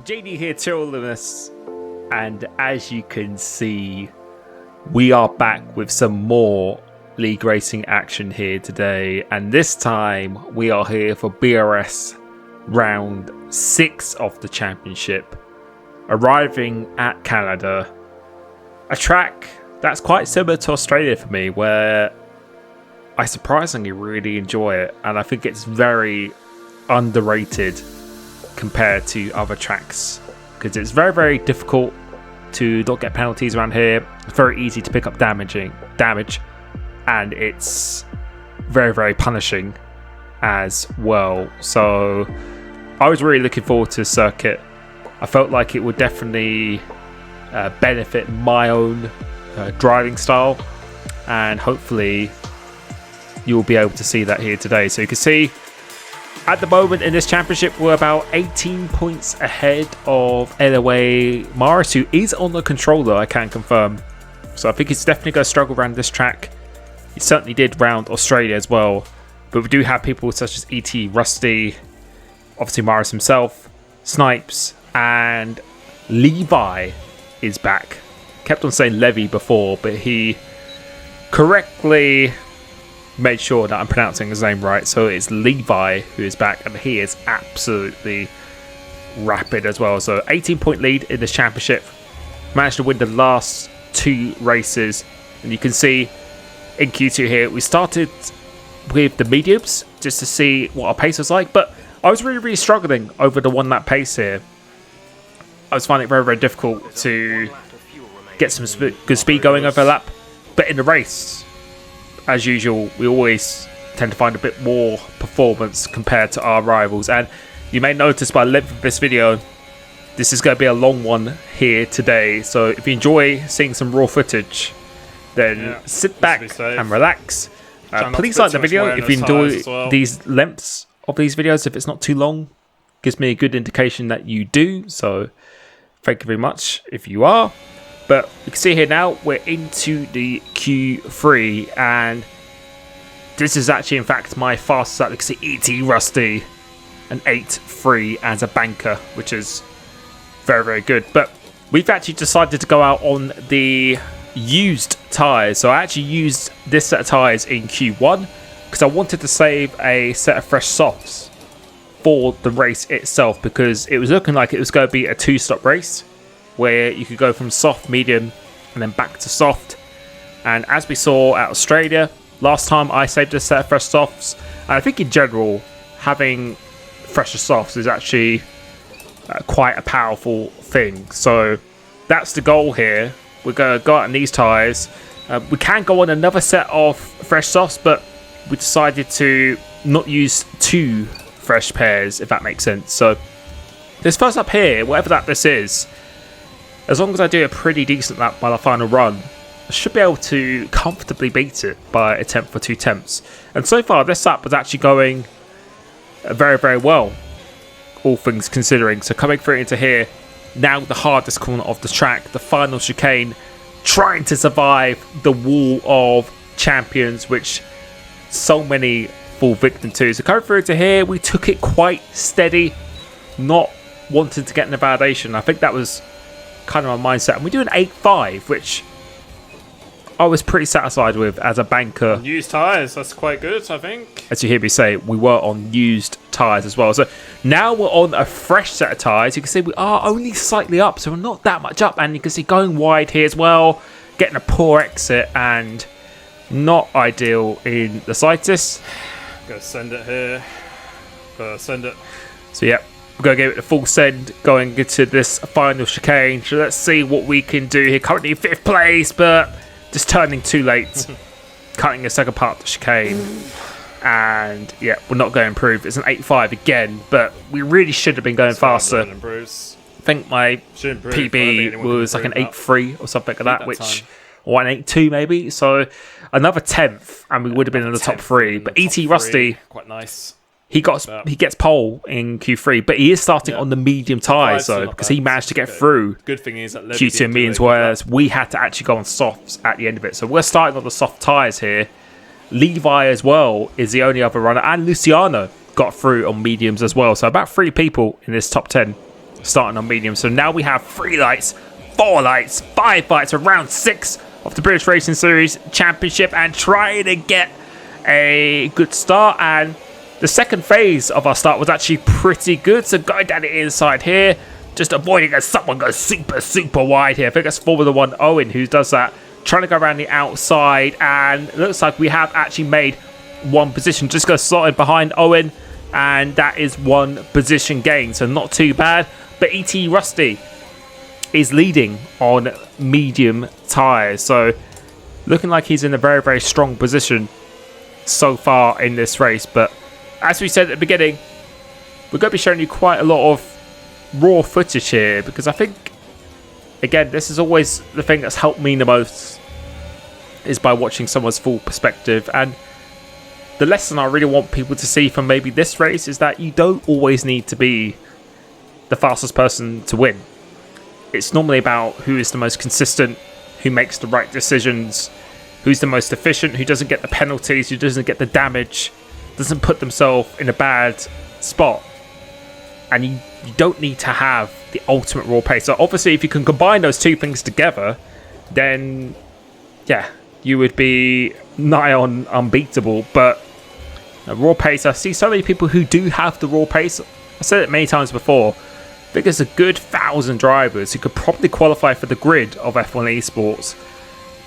JD here, Limitless, and as you can see, we are back with some more league racing action here today, and this time we are here for BRS round 6 of the championship, arriving at Canada, a track that's quite similar to Australia for me, where I surprisingly really enjoy it, and I think it's very underrated compared to other tracks, because it's very, very difficult to not get penalties around here. It's very easy to pick up damage, and it's very, very punishing as well. So I was really looking forward to the circuit. I felt like it would definitely benefit my own driving style, and hopefully you'll be able to see that here today. So you can see at the moment in this championship, we're about 18 points ahead of LOA Morris, who is on the controller, I can confirm. So I think he's definitely going to struggle around this track. He certainly did round Australia as well. But we do have people such as ET, Rusty, obviously Morris himself, Snipes, and Levi is back. Kept on saying Levy before, but he correctly made sure that I'm pronouncing his name right. So it's Levi who is back, and he is absolutely rapid as well. So 18-point lead in this championship. Managed to win the last 2 races, and you can see in Q2 here we started with the mediums just to see what our pace was like, but I was really struggling over the 1 lap pace here. I was finding it very difficult to get some good speed going over a lap, but in the race, as usual, we always tend to find a bit more performance compared to our rivals. And you may notice by the length of this video, this is going to be a long one here today. So if you enjoy seeing some raw footage, then sit back and relax. Please like the video if you enjoy these lengths of these videos. If it's not too long, gives me a good indication that you do. So thank you very much if you are. But you can see here now, we're into the Q3, and this is actually, in fact, my fastest lap. You can see ET Rusty, an 8.3 as a banker, which is very good. But we've actually decided to go out on the used tyres. So I actually used this set of tyres in Q1 because I wanted to save a set of fresh softs for the race itself, because it was looking like it was going to be a 2-stop race, where you could go from soft, medium, and then back to soft. And as we saw at Australia, last time I saved a set of fresh softs. And I think in general, having fresher softs is actually quite a powerful thing. So that's the goal here. We're going to go out on these tyres. We can go on another set of fresh softs, but we decided to not use 2 fresh pairs, if that makes sense. So this first up here, whatever that this is, as long as I do a pretty decent lap by the final run, I should be able to comfortably beat it by a tenth or 2 tenths. And so far, this lap was actually going very well, all things considering. So coming through into here, now the hardest corner of the track, the final chicane, trying to survive the wall of champions, which so many fall victim to. So coming through into here, we took it quite steady, not wanting to get an validation. I think that was kind of my mindset, and we do an 8.5, which I was pretty satisfied with as a banker. Used tyres, that's quite good, I think. As you hear me say, we were on used tyres as well. So now we're on a fresh set of tyres. You can see we are only slightly up, so we're not that much up, and you can see going wide here as well, getting a poor exit, and not ideal in the slightest. Go send it here. Go send it. So yeah, we're going to give it a full send going into this final chicane. So let's see what we can do here. Currently in 5th place, but just turning too late. Cutting the second part of the chicane. And yeah, we're not going to improve. It's an 8.5 again, but we really should have been going faster. I think my PB was like an 8.3 or something like that, which, or an 8.2 maybe. So another 10th, and we would have been in the top 3. But ET Rusty, quite nice. He gets pole in Q3, but he is starting on the medium tyres though, because he managed to get through good thing is that Q2 and mediums, whereas we had to actually go on softs at the end of it. So we're starting on the soft tyres here. Levi as well is the only other runner, and Luciano got through on mediums as well. So about 3 people in this top 10 starting on medium. So now we have 3 lights, 4 lights, 5 lights, around 6 of the British Racing Series Championship, and trying to get a good start. And the second phase of our start was actually pretty good. So going down the inside here, just avoiding as someone goes super wide here. I think that's Formula 1 Owen who does that, trying to go around the outside, and it looks like we have actually made one position. Just go slotted behind Owen, and that is 1 position gain, so not too bad. But ET Rusty is leading on medium tyres, so looking like he's in a very strong position so far in this race. But as we said at the beginning, we're going to be showing you quite a lot of raw footage here, because I think, again, this is always the thing that's helped me the most, is by watching someone's full perspective. And the lesson I really want people to see from maybe this race is that you don't always need to be the fastest person to win. It's normally about who is the most consistent, who makes the right decisions, who's the most efficient, who doesn't get the penalties, who doesn't get the damage, doesn't put themselves in a bad spot. And you don't need to have the ultimate raw pace. So obviously, if you can combine those 2 things together, then yeah, you would be nigh on unbeatable. But raw pace, I see so many people who do have the raw pace. I said it many times before. I think there's a good 1,000 drivers who could probably qualify for the grid of F1 esports.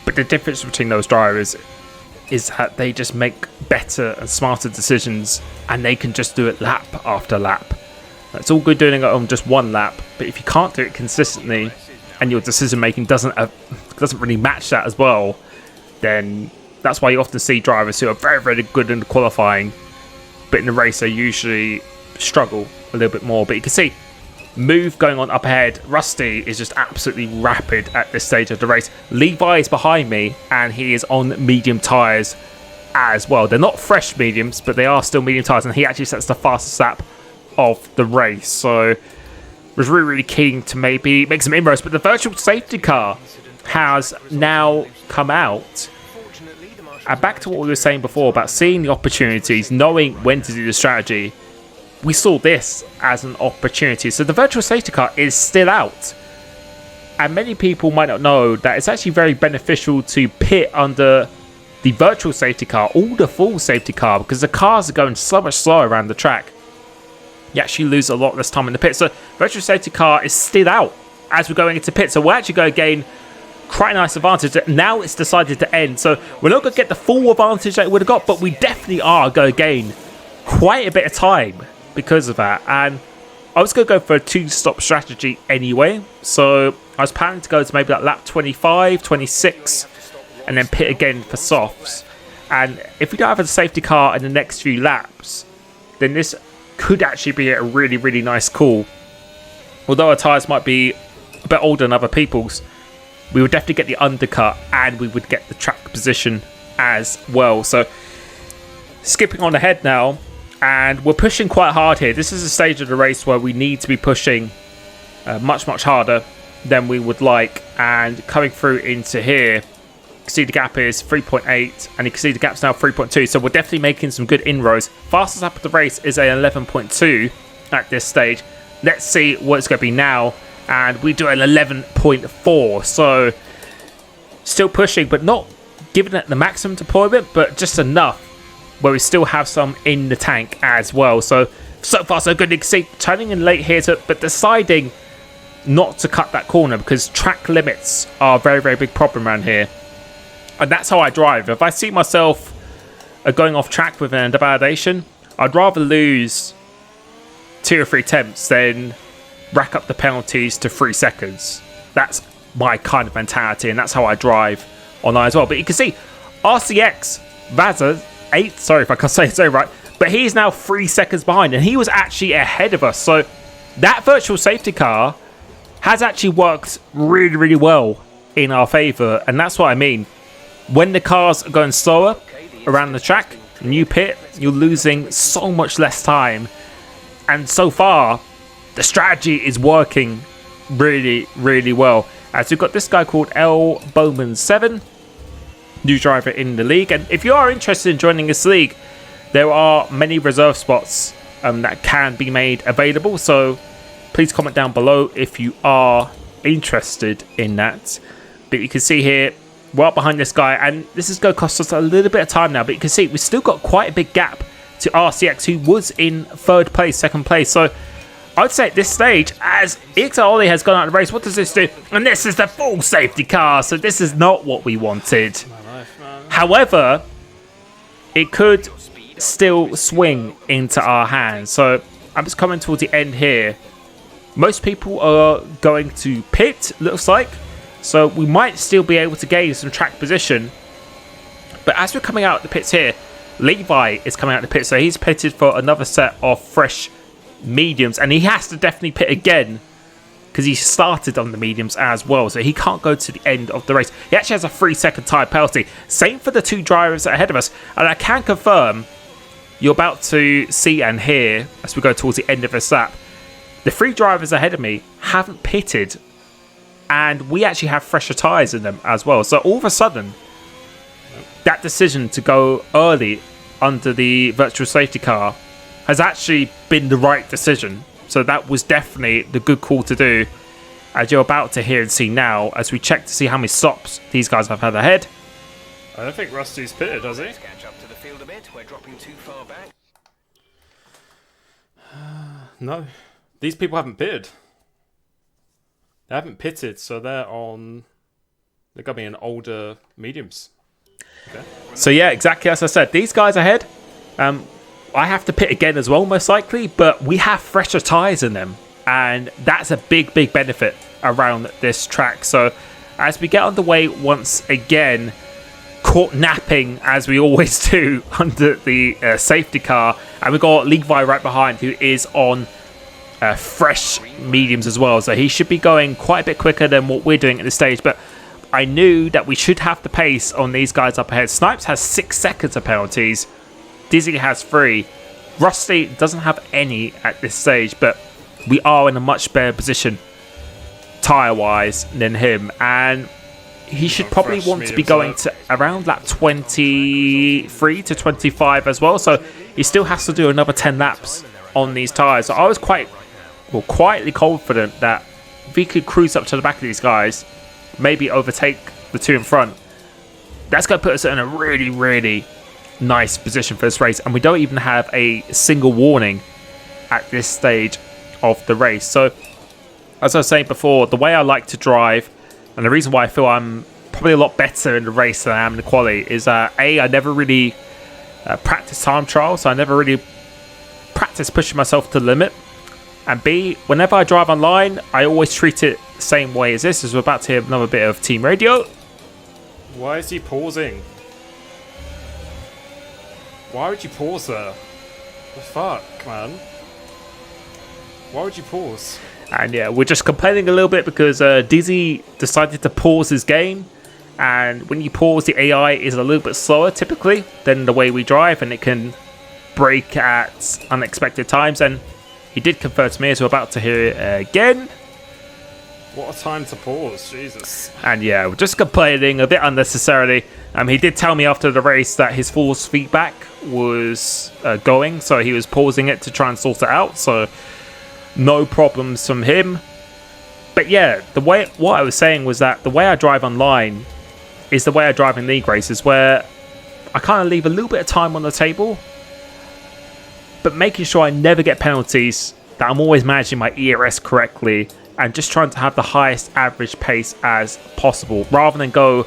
But the difference between those drivers is that they just make better and smarter decisions, and they can just do it lap after lap. It's all good doing it on just 1 lap, but if you can't do it consistently and your decision making doesn't really match that as well, then that's why you often see drivers who are very good in qualifying, but in the race they usually struggle a little bit more. But you can see move going on up ahead. Rusty is just absolutely rapid at this stage of the race. Levi is behind me, and he is on medium tyres as well. They're not fresh mediums, but they are still medium tyres, and he actually sets the fastest lap of the race. So was really keen to maybe make some inroads, but the virtual safety car has now come out. And back to what we were saying before about seeing the opportunities, knowing when to do the strategy, we saw this as an opportunity. So the virtual safety car is still out, and many people might not know that it's actually very beneficial to pit under the virtual safety car or the full safety car, because the cars are going so much slower around the track. You actually lose a lot less time in the pit. So virtual safety car is still out as we're going into pit, so we're actually going to gain quite a nice advantage. Now it's decided to end, so we're not going to get the full advantage that we would have got, but we definitely are going to gain quite a bit of time because of that. And I was going to go for a 2-stop strategy anyway, so I was planning to go to maybe like lap 25, 26, and then pit again for softs. And if we don't have a safety car in the next few laps, then this could actually be a really nice call. Although our tyres might be a bit older than other people's, we would definitely get the undercut, and we would get the track position as well. So skipping on ahead now, and we're pushing quite hard here. This is a stage of the race where we need to be pushing much harder than we would like. And coming through into here, you can see the gap is 3.8, and you can see the gap's now 3.2. So we're definitely making some good inroads. Fastest lap of the race is a 11.2 at this stage. Let's see what it's going to be now. And we do an 11.4. So still pushing, but not giving it the maximum deployment, but just enough where we still have some in the tank as well. So far so good. You can see turning in late here, but deciding not to cut that corner because track limits are a very big problem around here. And that's how I drive. If I see myself going off track with an invalidation, I'd rather lose 2 or 3 attempts than rack up the penalties to 3 seconds. That's my kind of mentality, and that's how I drive online as well. But you can see RCX Vaza 8, sorry if I can't say it so right, but he's now 3 seconds behind, and he was actually ahead of us. So that virtual safety car has actually worked really well in our favour, and that's what I mean. When the cars are going slower around the track and you pit, you're losing so much less time. And so far, the strategy is working really well. As we've got this guy called L Bowman 7, new driver in the league. And if you are interested in joining this league, there are many reserve spots that can be made available. So Please comment down below if you are interested in that. But you can see here, we're up behind this guy, and this is going to cost us a little bit of time now. But you can see we've still got quite a big gap to RCX, who was in third place, second place. So I'd say at this stage, as Ixaoli has gone out of the race, what does this do? And this is the full safety car, so this is not what we wanted. However, it could still swing into our hands. So I'm just coming towards the end here. Most people are going to pit, looks like. So we might still be able to gain some track position. But as we're coming out the pits here, Levi is coming out the pit. So he's pitted for another set of fresh mediums. And he has to definitely pit again, because he started on the mediums as well. So he can't go to the end of the race. He actually has a 3-second tyre penalty. Same for the two drivers ahead of us. And I can confirm, you're about to see and hear, as we go towards the end of this lap, the 3 drivers ahead of me haven't pitted. And we actually have fresher tyres in them as well. So all of a sudden, that decision to go early under the virtual safety car has actually been the right decision. So that was definitely the good call to do, as you're about to hear and see now, as we check to see how many stops these guys have had ahead. I don't think Rusty's pitted, does he? Catch up to the field a bit. We're dropping too far back. No. These people haven't pitted. They haven't pitted, so they're going to be in older mediums. Okay. So yeah, exactly as I said, these guys ahead, I have to pit again as well, most likely, but we have fresher tyres in them, and that's a big benefit around this track. So as we get underway once again, caught napping as we always do under the safety car, and we've got Levi right behind, who is on fresh mediums as well, so he should be going quite a bit quicker than what we're doing at this stage. But I knew that we should have the pace on these guys up ahead. Snipes has 6 seconds of penalties, Dizzy has 3, Rusty doesn't have any at this stage, but we are in a much better position tyre wise than him, and he should probably want to be going to around lap 23 to 25 as well, so he still has to do another 10 laps on these tyres. So I was quietly confident that if we could cruise up to the back of these guys, maybe overtake the 2 in front, that's going to put us in a really nice position for this race. And we don't even have a single warning at this stage of the race. So as I was saying before, the way I like to drive, and the reason why I feel I'm probably a lot better in the race than I am in the quali, is A, I never really practice time trial, so I never really practice pushing myself to the limit. And B, whenever I drive online, I always treat it the same way as this, as we're about to hear another bit of team radio. Why is he pausing? Why would you pause there? The fuck, man? Why would you pause? And yeah, we're just complaining a little bit because Dizzy decided to pause his game. And when you pause, the AI is a little bit slower typically than the way we drive, and it can break at unexpected times. And he did confer to me, as we're about to hear it again. What a time to pause, Jesus. And yeah, we're just complaining a bit unnecessarily. He did tell me after the race that his force feedback was going, so he was pausing it to try and sort it out. So no problems from him. But yeah, what I was saying was that the way I drive online is the way I drive in league races, where I kind of leave a little bit of time on the table, but making sure I never get penalties, that I'm always managing my ERS correctly, and just trying to have the highest average pace as possible, rather than go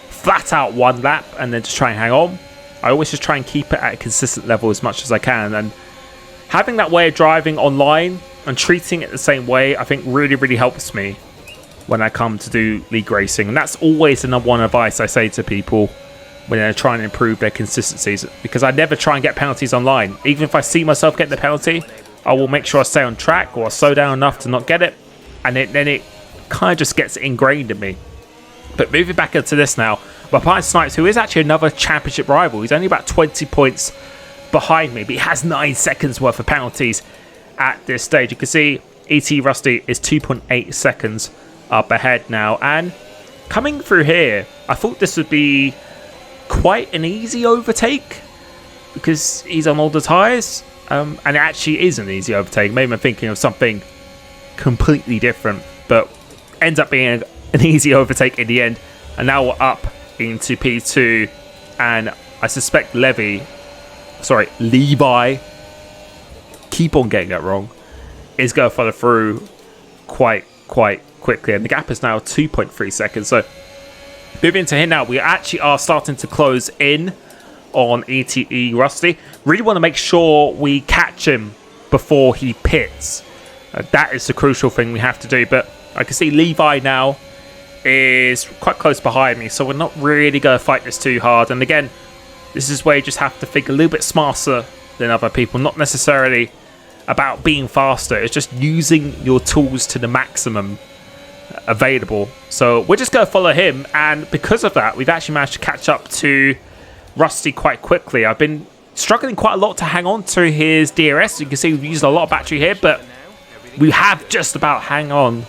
flat out one lap and then just try and hang on. I always just try and keep it at a consistent level as much as I can, and having that way of driving online and treating it the same way, I think really helps me when I come to do league racing. And that's always the number one advice I say to people when they're trying to improve their consistencies, because I never try and get penalties online. Even if I see myself getting the penalty, I will make sure I stay on track, or I slow down enough to not get it, and then it kind of just gets ingrained in me. But moving back into this now, behind Snipes, who is actually another championship rival. He's only about 20 points behind me, but he has 9 seconds worth of penalties at this stage. You can see ET Rusty is 2.8 seconds up ahead now, and coming through here, I thought this would be quite an easy overtake because he's on older tyres, and it actually is an easy overtake. Maybe I'm thinking of something completely different, but ends up being an easy overtake in the end. And now we're up into P2, and I suspect Levi, keep on getting that wrong, is going to follow through quite quickly, and the gap is now 2.3 seconds. So moving to here now, we actually are starting to close in on ETE Rusty. Really want to make sure we catch him before he pits. That is the crucial thing we have to do, but I can see Levi now is quite close behind me, so we're not really going to fight this too hard. And again, this is where you just have to think a little bit smarter than other people, not necessarily about being faster. It's just using your tools to the maximum available. So we're just going to follow him, and because of that, we've actually managed to catch up to Rusty quite quickly. I've been struggling quite a lot to hang on to his DRS. You can see we've used a lot of battery here, but we have just about hung on,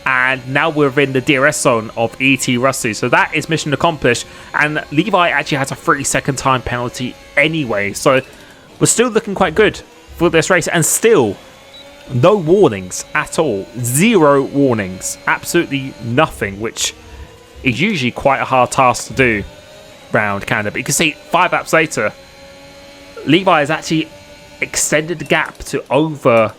and now we're in the DRS zone of ET Rusty. So that is mission accomplished, and Levi actually has a 3-second time penalty anyway, so we're still looking quite good for this race, and still no warnings at all. 0 warnings, absolutely nothing, which is usually quite a hard task to do round Canada. But you can see 5 laps later, Levi has actually extended the gap to over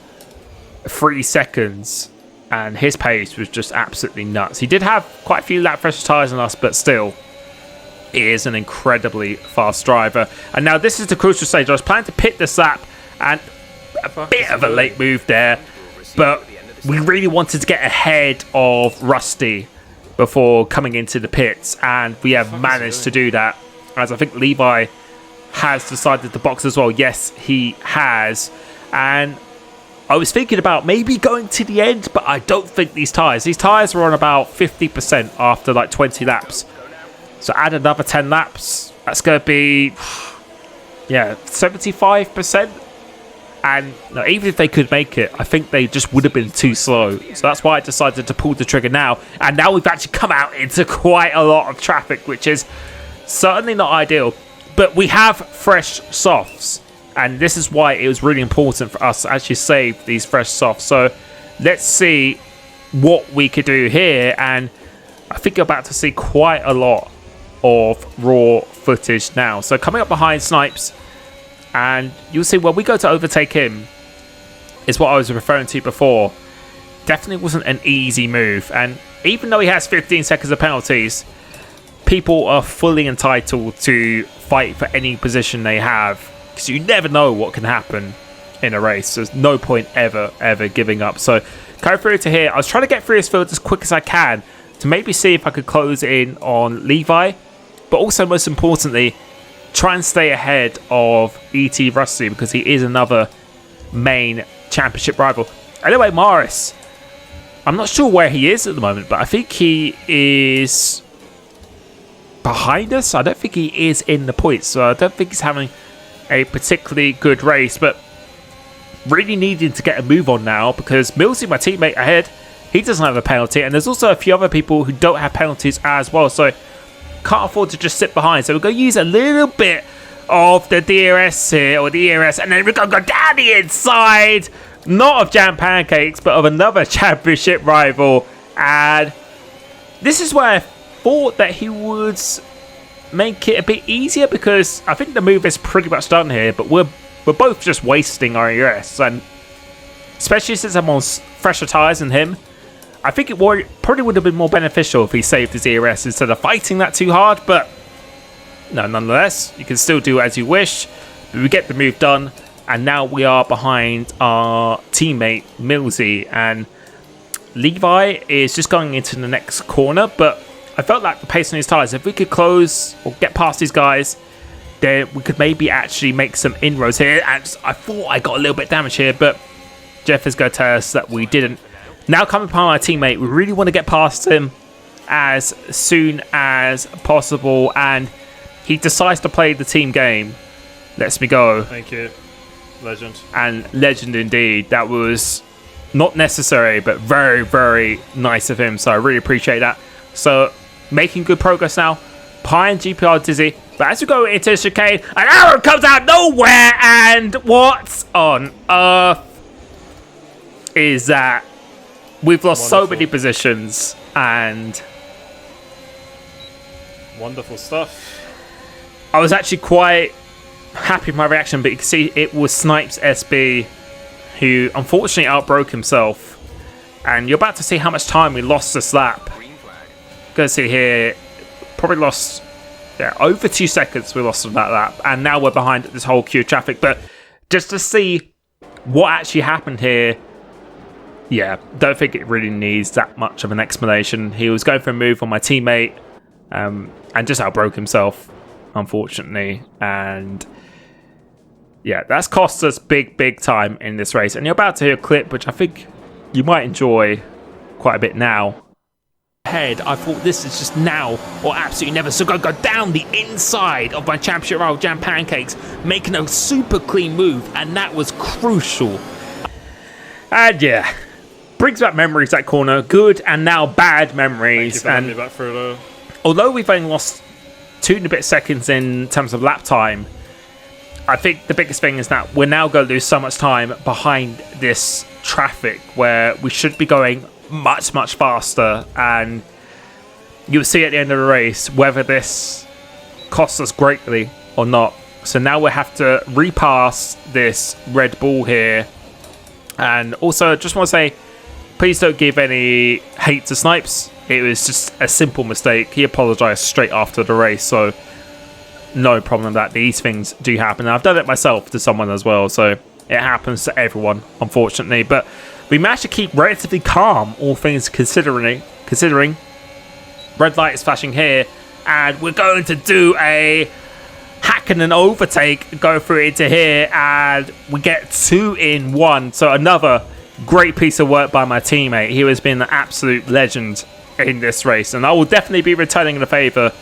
3 seconds, and his pace was just absolutely nuts. He did have quite a few lap pressure tyres on us, but still, he is an incredibly fast driver. And now this is the crucial stage. I was planning to pit this lap, and a bit of a late move there, but we really wanted to get ahead of Rusty before coming into the pits, and we have managed to do that, as I think Levi has decided to box as well. Yes, he has. And I was thinking about maybe going to the end, but I don't think these tyres are on about 50% after like 20 laps. So add another 10 laps, that's going to be, 75%. And no, even if they could make it, I think they just would have been too slow. So that's why I decided to pull the trigger now. And now we've actually come out into quite a lot of traffic, which is certainly not ideal. But we have fresh softs, and this is why it was really important for us to actually save these fresh softs. So let's see what we could do here. And I think you're about to see quite a lot of raw footage now. So coming up behind Snipes, and you'll see when we go to overtake him, is what I was referring to before. Definitely wasn't an easy move, and even though he has 15 seconds of penalties, people are fully entitled to fight for any position they have, because you never know what can happen in a race. There's no point ever giving up. So go through to here. I was trying to get through this field as quick as I can to maybe see if I could close in on Levi, but also most importantly, try and stay ahead of ET Rusty, because he is another main championship rival. Anyway, Morris, I'm not sure where he is at the moment, but I think he is behind us. I don't think he is in the points, so I don't think he's having a particularly good race, but really needing to get a move on now, because Millsy, my teammate ahead, he doesn't have a penalty, and there's also a few other people who don't have penalties as well, so can't afford to just sit behind. So we're going to use a little bit of the DRS here, or the ERS, and then we're going to go down the inside, not of Jam Pancakes, but of another championship rival. And this is where I thought that he would make it a bit easier, because I think the move is pretty much done here, but we're both just wasting our ERS, and especially since I'm on fresher tyres than him, I think it probably would have been more beneficial if he saved his ERS instead of fighting that too hard. But no, nonetheless, you can still do as you wish. But we get the move done, and now we are behind our teammate Millsy, and Levi is just going into the next corner. But I felt like the pace on his tyres, if we could close or get past these guys, then we could maybe actually make some inroads here. And I thought I got a little bit damage here, but Jeff is going to tell us that we didn't. Now coming upon our teammate, we really want to get past him as soon as possible, and he decides to play the team game. Lets me go. Thank you. Legend. And legend indeed. That was not necessary, but very, very nice of him, so I really appreciate that. So making good progress now behind GPR Dizzy, but as we go into the chicane, an arrow comes out nowhere, and what on earth? is that we've lost so Wonderful. many positions, and Wonderful stuff. I was actually quite happy with my reaction, but you can see it was Snipes SB who unfortunately outbroke himself, and you're about to see how much time we lost this lap. Green flag. Go see here, probably lost over 2 seconds we lost on that lap, and now we're behind this whole queue of traffic. But just to see what actually happened here, don't think it really needs that much of an explanation. He was going for a move on my teammate, and just outbroke himself, unfortunately, and that's cost us big time in this race. And you're about to hear a clip which I think you might enjoy quite a bit now. Head, I thought this is just now or absolutely never. So go down the inside of my championship rival Jam Pancakes, making a super clean move, and that was crucial. And brings back memories, that corner. Good and now bad memories. Thank you for having And me back through the... although we've only lost 2 and a bit seconds in terms of lap time, I think the biggest thing is that we're now going to lose so much time behind this traffic where we should be going much faster, and you'll see at the end of the race whether this costs us greatly or not. So now we have to repass this Red Bull here. And also, just want to say, please don't give any hate to Snipes. It was just a simple mistake. He apologised straight after the race, so no problem that these things do happen. And I've done it myself to someone as well, so it happens to everyone, unfortunately. But we managed to keep relatively calm, all things considering. Red light is flashing here, and we're going to do a hack and an overtake, go through into here, and we get 2 in 1. So another great piece of work by my teammate. He has been an absolute legend in this race, and I will definitely be returning the favour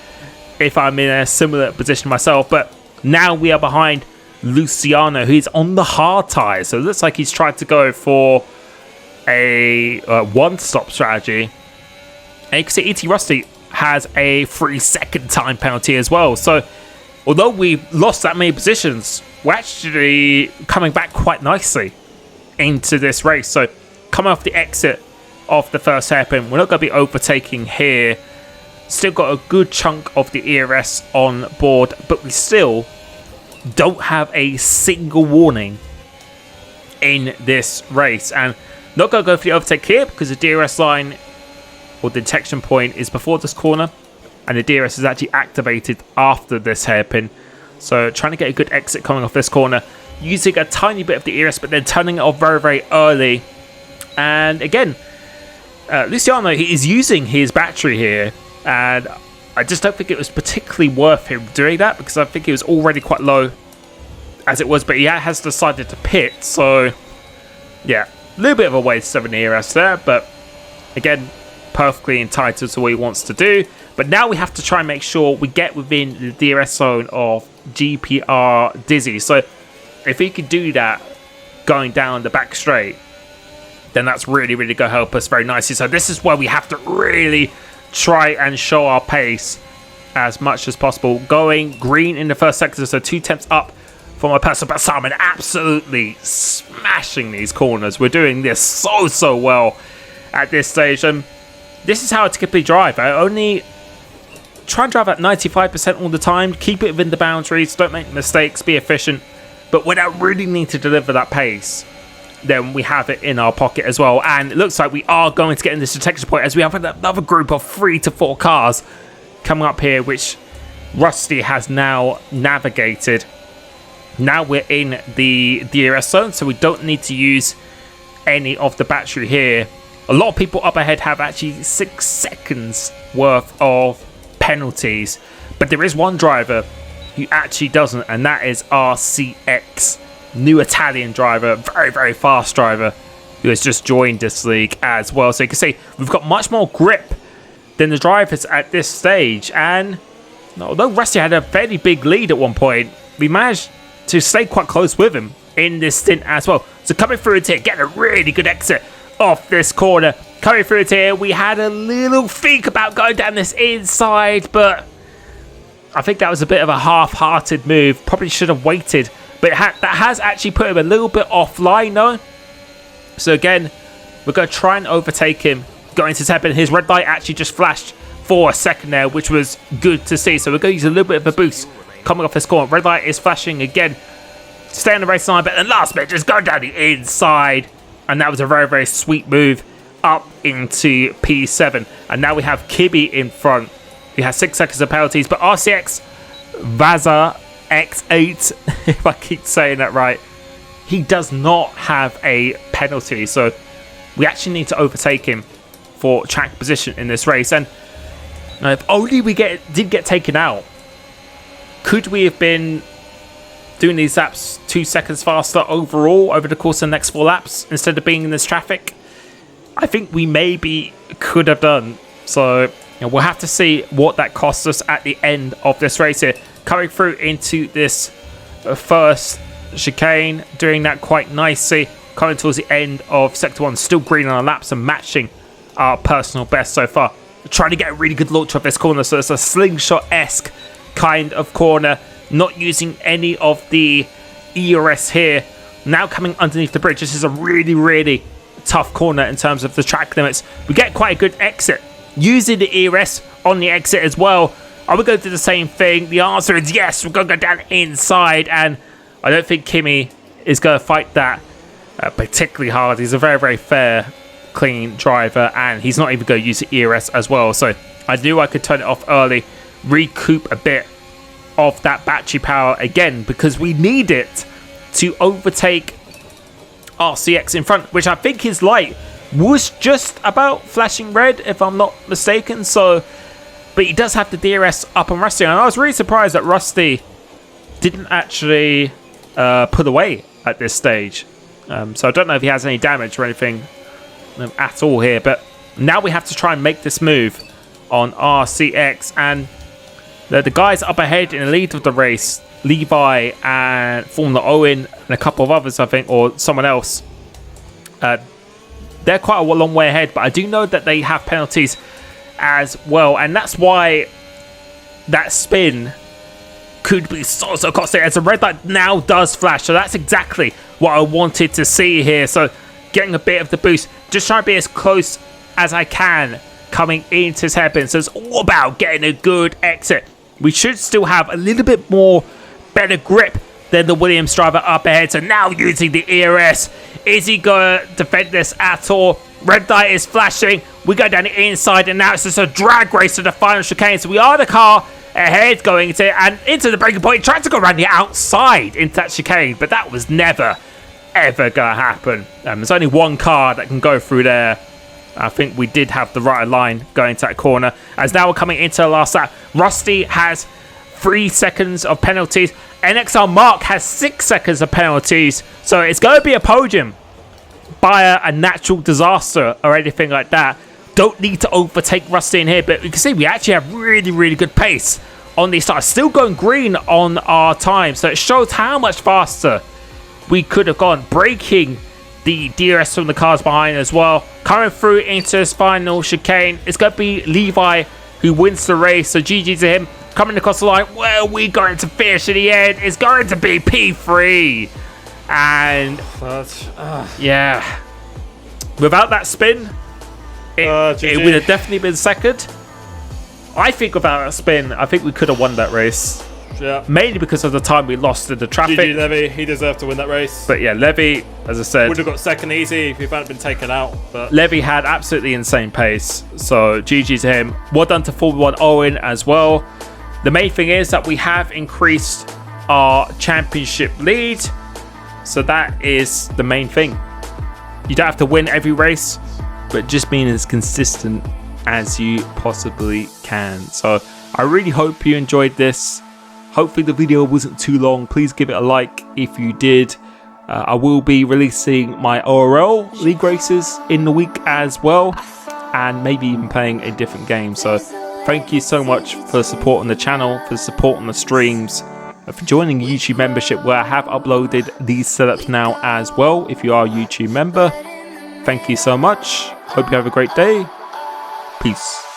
if I'm in a similar position myself. But now we are behind Luciano, who's on the hard tyre, so it looks like he's tried to go for a one-stop strategy. And you can see ET Rusty has a 3-second time penalty as well. So although we've lost that many positions, we're actually coming back quite nicely into this race. So coming off the exit of the first hairpin, we're not going to be overtaking here. Still got a good chunk of the ERS on board, but we still don't have a single warning in this race. And not going to go for the overtake here because the DRS line or the detection point is before this corner, and the DRS is actually activated after this hairpin. So trying to get a good exit coming off this corner, using a tiny bit of the ERS, but then turning it off very early. And again, Luciano, he is using his battery here, and I just don't think it was particularly worth him doing that because I think he was already quite low as it was, but he has decided to pit. So yeah, a little bit of a waste of an ERS there, but again, perfectly entitled to what he wants to do. But now we have to try and make sure we get within the DRS zone of GPR Dizzy. So if he can do that going down the back straight, then that's really going to help us very nicely. So this is where we have to really try and show our pace as much as possible. Going green in the first sector, so 2 tenths up for my personal best time, and absolutely smashing these corners. We're doing this so well at this stage, and this is how I typically drive. I only try and drive at 95% all the time, keep it within the boundaries, don't make mistakes, be efficient. But when I really need to deliver that pace, then we have it in our pocket as well. And it looks like we are going to get in this detection point as we have another group of 3 to 4 cars coming up here, which Rusty has now navigated. Now we're in the DRS zone, so we don't need to use any of the battery here. A lot of people up ahead have actually 6 seconds worth of penalties, but there is one driver who actually doesn't, and that is RCX, new Italian driver, very fast driver, who has just joined this league as well. So you can see we've got much more grip than the drivers at this stage, and although Rusty had a fairly big lead at one point, we managed to stay quite close with him in this stint as well. So coming through here, getting a really good exit off this corner. Coming through here, we had a little think about going down this inside, but I think that was a bit of a half-hearted move. Probably should have waited, but that has actually put him a little bit offline though. So again, we're going to try and overtake him. Going to tap in. His red light actually just flashed for a second there, which was good to see. So we're going to use a little bit of a boost coming off this corner. Red light is flashing again. Stay on the race line, but the last bit just go down the inside. And that was a very, very sweet move up into P7. And now we have Kibby in front. He has 6 seconds of penalties, but RCX Vaza X8, if I keep saying that right, he does not have a penalty. So we actually need to overtake him for track position in this race. And if only we did get taken out, could we have been doing these laps 2 seconds faster overall over the course of the next 4 laps instead of being in this traffic? I think we maybe could have done. So we'll have to see what that costs us at the end of this race here. Coming through into this first chicane, doing that quite nicely. Coming towards the end of Sector 1, still green on our laps and matching our personal best so far. Trying to get a really good launch off this corner, so it's a slingshot-esque kind of corner. Not using any of the ERS here. Now coming underneath the bridge. This is a really, really tough corner in terms of the track limits. We get quite a good exit using the ERS on the exit as well. Are we going to do the same thing? The answer is yes. We're going to go down inside, and I don't think Kimmy is going to fight that particularly hard. He's a very, very fair, clean driver, and he's not even going to use the ERS as well. So I knew I could turn it off early, recoup a bit of that battery power again, because we need it to overtake RCX in front, which I think his light was just about flashing red, if I'm not mistaken. So, but he does have the DRS up and Rusty, and I was really surprised that Rusty didn't actually put away at this stage. So I don't know if he has any damage or anything at all here, but now we have to try and make this move on RCX, and the guys up ahead in the lead of the race, Levi and Formula Owen and a couple of others, I think, or someone else, they're quite a long way ahead, but I do know that they have penalties as well, and that's why that spin could be so costly, as the red light now does flash. So that's exactly what I wanted to see here. So getting a bit of the boost, just trying to be as close as I can coming into this hairpin. So it's all about getting a good exit. We should still have a little bit more better grip than the Williams driver up ahead. So now using the ERS, is he going to defend this at all? Red light is flashing. We go down the inside, and now it's just a drag race to the final chicane. So we are the car ahead going into the breaking point, trying to go around the outside into that chicane, but that was never ever gonna happen. There's only one car that can go through there. I think we did have the right line going to that corner, as now we're coming into the last lap. Rusty has 3 seconds of penalties. NXR Mark has 6 seconds of penalties, so it's going to be a podium by a natural disaster or anything like that. Don't need to overtake Rusty in here, but you can see we actually have really, really good pace on these tires. Still going green on our time, so it shows how much faster we could have gone. Breaking the DRS from the cars behind as well. Coming through into this final chicane, it's going to be Levi who wins the race, so GG to him. Coming across the line, where are we going to finish in the end? It's going to be P3. And yeah, without that spin, it would have definitely been second. I think without that spin, I think we could have won that race. Yeah. Mainly because of the time we lost in the traffic. GG Levy, he deserved to win that race. But yeah, Levy, as I said, would have got second easy if he hadn't been taken out. But Levy had absolutely insane pace. So GG to him. Well done to Formula 1 Owen as well. The main thing is that we have increased our championship lead. So that is the main thing. You don't have to win every race, but just being as consistent as you possibly can. So I really hope you enjoyed this. Hopefully the video wasn't too long. Please give it a like if you did. I will be releasing my ORL League races in the week as well, and maybe even playing a different game. So thank you so much for supporting the channel, for supporting the streams, for joining a YouTube membership where I have uploaded these setups now as well. If you are a YouTube member, thank you so much. Hope you have a great day. Peace.